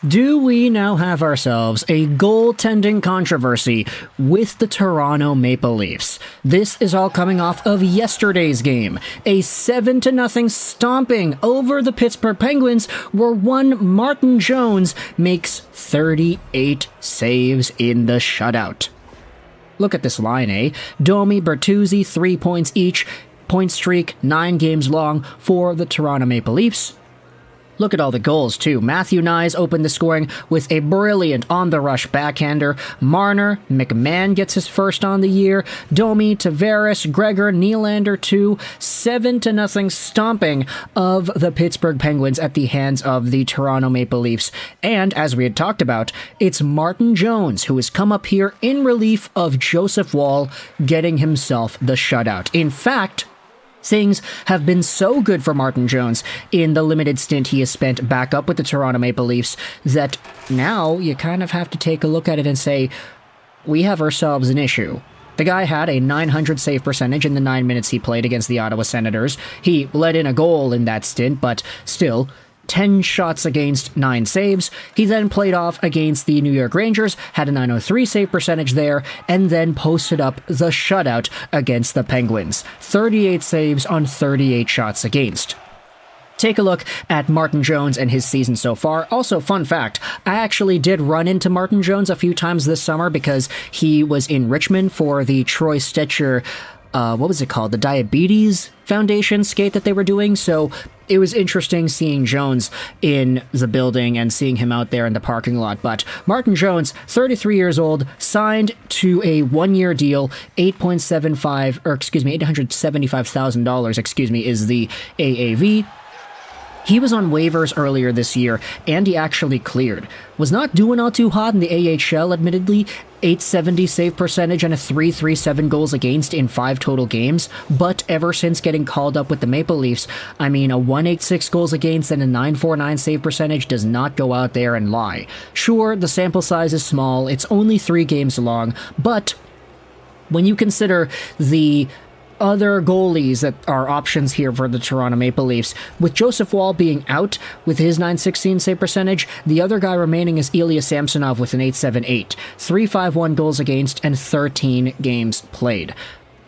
Do we now have ourselves a goaltending controversy with the Toronto Maple Leafs? This is all coming off of yesterday's game, a 7-0 stomping over the Pittsburgh Penguins, where one Martin Jones makes 38 saves in the shutout. Look at this line, eh? Domi, Bertuzzi, 3 points each, point streak 9 games long for the Toronto Maple Leafs. Look at all the goals, too. Matthew Nyes opened the scoring with a brilliant on-the-rush backhander. Marner, McMahon gets his first on the year. Domi, Tavares, Gregor, Nylander, too. 7-0 stomping of the Pittsburgh Penguins at the hands of the Toronto Maple Leafs. And, as we had talked about, it's Martin Jones who has come up here in relief of Joseph Woll, getting himself the shutout. In fact, things have been so good for Martin Jones in the limited stint he has spent back up with the Toronto Maple Leafs that now you kind of have to take a look at it and say, we have ourselves an issue. The guy had a .900 save percentage in the 9 minutes he played against the Ottawa Senators. He let in a goal in that stint, but still, 10 shots against, 9 saves. He then played off against the New York Rangers, had a .903 save percentage there, and then posted up the shutout against the Penguins. 38 saves on 38 shots against. Take a look at Martin Jones and his season so far. Also, fun fact, I actually did run into Martin Jones a few times this summer because he was in Richmond for the Troy Stecher what was it called? The Diabetes Foundation skate that they were doing. So it was interesting seeing Jones in the building and seeing him out there in the parking lot. But Martin Jones, 33 years old, signed to a 1-year deal, $875,000, is the AAV. He was on waivers earlier this year, and he actually cleared. Was not doing all too hot in the AHL, admittedly. .870 save percentage and a .337 goals against in 5 total games. But ever since getting called up with the Maple Leafs, I mean, a .186 goals against and a .949 save percentage does not go out there and lie. Sure, the sample size is small, it's only 3 games long, but when you consider the other goalies that are options here for the Toronto Maple Leafs, with Joseph Woll being out with his .916 save percentage, the other guy remaining is Ilya Samsonov with an .878, .351 goals against, and 13 games played.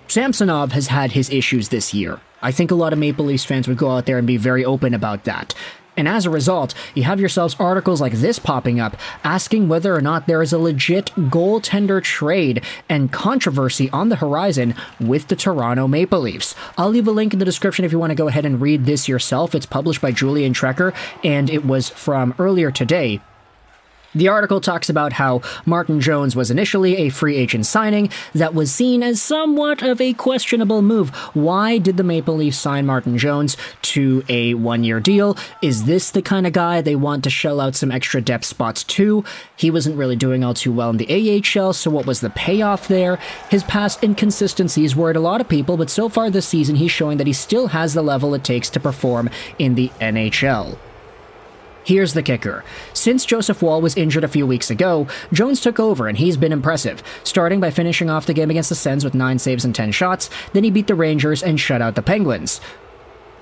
Samsonov has had his issues this year. I think a lot of Maple Leafs fans would go out there and be very open about that. And as a result, you have yourselves articles like this popping up asking whether or not there is a legit goaltender trade and controversy on the horizon with the Toronto Maple Leafs. I'll leave a link in the description if you want to go ahead and read this yourself. It's published by Julian Trecker, and it was from earlier today. The article talks about how Martin Jones was initially a free agent signing that was seen as somewhat of a questionable move. Why did the Maple Leafs sign Martin Jones to a 1-year deal? Is this the kind of guy they want to shell out some extra depth spots to? He wasn't really doing all too well in the AHL, so what was the payoff there? His past inconsistencies worried a lot of people, but so far this season he's showing that he still has the level it takes to perform in the NHL. Here's the kicker. Since Joseph Woll was injured a few weeks ago, Jones took over and he's been impressive, starting by finishing off the game against the Sens with 9 saves and 10 shots, then he beat the Rangers and shut out the Penguins.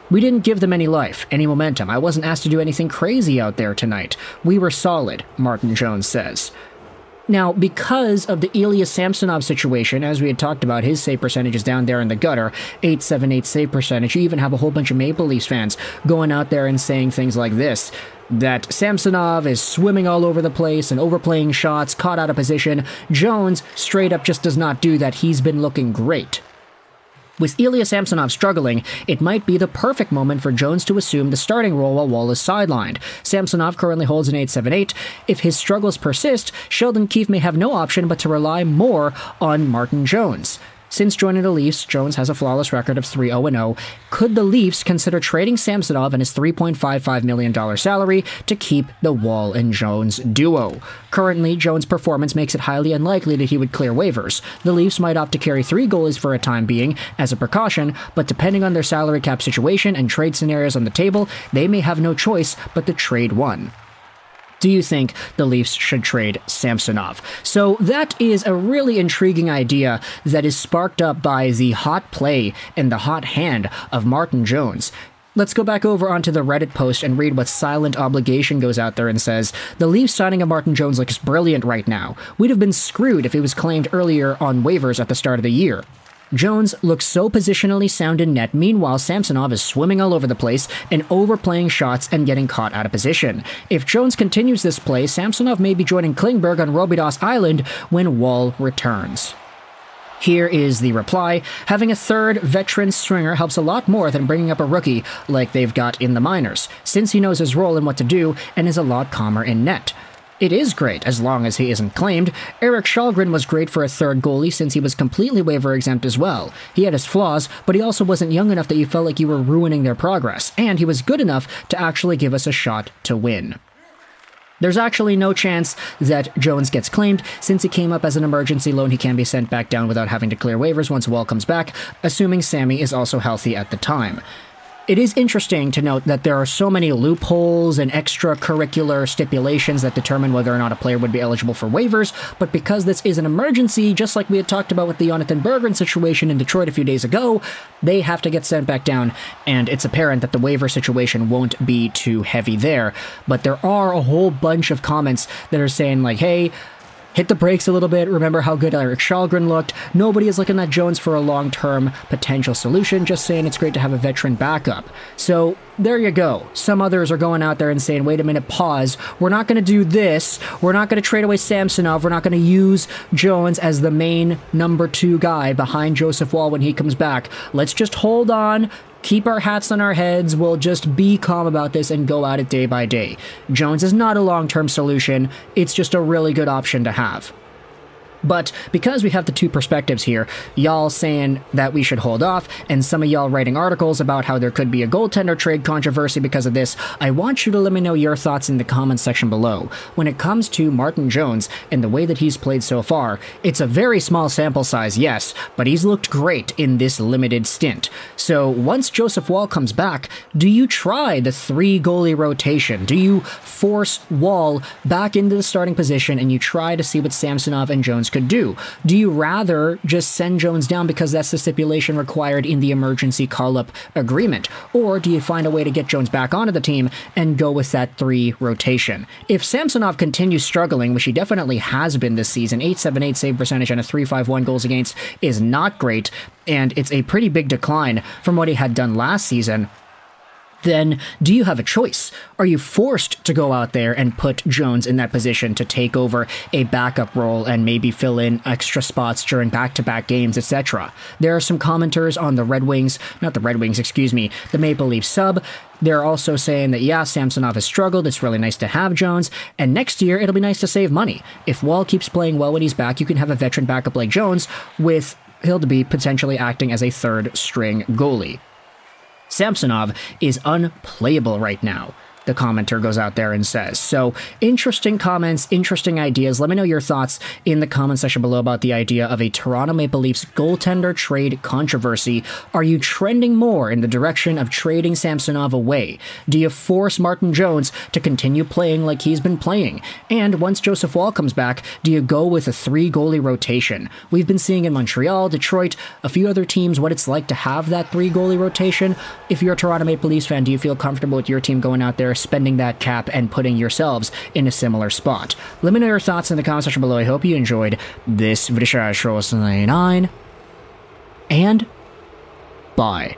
We didn't give them any life, any momentum. I wasn't asked to do anything crazy out there tonight. We were solid, Martin Jones says. Now, because of the Ilya Samsonov situation, as we had talked about, his save percentage is down there in the gutter, .878 save percentage. You even have a whole bunch of Maple Leafs fans going out there and saying things like this, that Samsonov is swimming all over the place and overplaying shots, caught out of position. Jones straight up just does not do that. He's been looking great. With Ilya Samsonov struggling, it might be the perfect moment for Jones to assume the starting role while Woll is sidelined. Samsonov currently holds an .878. If his struggles persist, Sheldon Keefe may have no option but to rely more on Martin Jones. Since joining the Leafs, Jones has a flawless record of 3-0-0. Could the Leafs consider trading Samsonov and his $3.55 million salary to keep the Woll and Jones duo? Currently, Jones' performance makes it highly unlikely that he would clear waivers. The Leafs might opt to carry 3 goalies for a time being, as a precaution, but depending on their salary cap situation and trade scenarios on the table, they may have no choice but to trade one. Do you think the Leafs should trade Samsonov? So that is a really intriguing idea that is sparked up by the hot play and the hot hand of Martin Jones. Let's go back over onto the Reddit post and read what Silent Obligation goes out there and says, "The Leafs signing of Martin Jones looks brilliant right now. We'd have been screwed if he was claimed earlier on waivers at the start of the year. Jones looks so positionally sound in net, meanwhile Samsonov is swimming all over the place and overplaying shots and getting caught out of position. If Jones continues this play, Samsonov may be joining Klingberg on Robidas Island when Woll returns." Here is the reply. "Having a third veteran stringer helps a lot more than bringing up a rookie like they've got in the minors, since he knows his role and what to do and is a lot calmer in net. It is great, as long as he isn't claimed. Eric Kallgren was great for a third goalie since he was completely waiver exempt as well. He had his flaws, but he also wasn't young enough that you felt like you were ruining their progress, and he was good enough to actually give us a shot to win." There's actually no chance that Jones gets claimed. Since he came up as an emergency loan, he can be sent back down without having to clear waivers once Woll comes back, assuming Sammy is also healthy at the time. It is interesting to note that there are so many loopholes and extracurricular stipulations that determine whether or not a player would be eligible for waivers, but because this is an emergency, just like we had talked about with the Jonathan Berggren situation in Detroit a few days ago, they have to get sent back down, and it's apparent that the waiver situation won't be too heavy there. But there are a whole bunch of comments that are saying like, hey, hit the brakes a little bit. Remember how good Eric Kallgren looked. Nobody is looking at Jones for a long-term potential solution. Just saying it's great to have a veteran backup. So there you go. Some others are going out there and saying, wait a minute, pause. We're not going to do this. We're not going to trade away Samsonov. We're not going to use Jones as the main number 2 guy behind Joseph Woll when he comes back. Let's just hold on. Keep our hats on our heads, we'll just be calm about this and go at it day by day. Jones is not a long-term solution, it's just a really good option to have. But because we have the two perspectives here, y'all saying that we should hold off, and some of y'all writing articles about how there could be a goaltender trade controversy because of this, I want you to let me know your thoughts in the comments section below. When it comes to Martin Jones and the way that he's played so far, it's a very small sample size, yes, but he's looked great in this limited stint. So once Joseph Woll comes back, do you try the 3 goalie rotation? Do you force Woll back into the starting position and you try to see what Samsonov and Jones could do? Do you rather just send Jones down because that's the stipulation required in the emergency call-up agreement? Or do you find a way to get Jones back onto the team and go with that 3 rotation? If Samsonov continues struggling, which he definitely has been this season, .878 save percentage and a .351 goals against is not great, and it's a pretty big decline from what he had done last season, then do you have a choice? Are you forced to go out there and put Jones in that position to take over a backup role and maybe fill in extra spots during back-to-back games, etc.? There are some commenters on the the Maple Leaf sub. They're also saying that, yeah, Samsonov has struggled, it's really nice to have Jones, and next year it'll be nice to save money. If Woll keeps playing well when he's back, you can have a veteran backup like Jones with he'll be potentially acting as a 3rd-string goalie. Samsonov is unplayable right now, the commenter goes out there and says. So, interesting comments, interesting ideas. Let me know your thoughts in the comment section below about the idea of a Toronto Maple Leafs goaltender trade controversy. Are you trending more in the direction of trading Samsonov away? Do you force Martin Jones to continue playing like he's been playing? And once Joseph Woll comes back, do you go with a 3 goalie rotation? We've been seeing in Montreal, Detroit, a few other teams what it's like to have that 3 goalie rotation. If you're a Toronto Maple Leafs fan, do you feel comfortable with your team going out there, spending that cap and putting yourselves in a similar spot? Let me know your thoughts in the comment section below. I hope you enjoyed this video, and bye.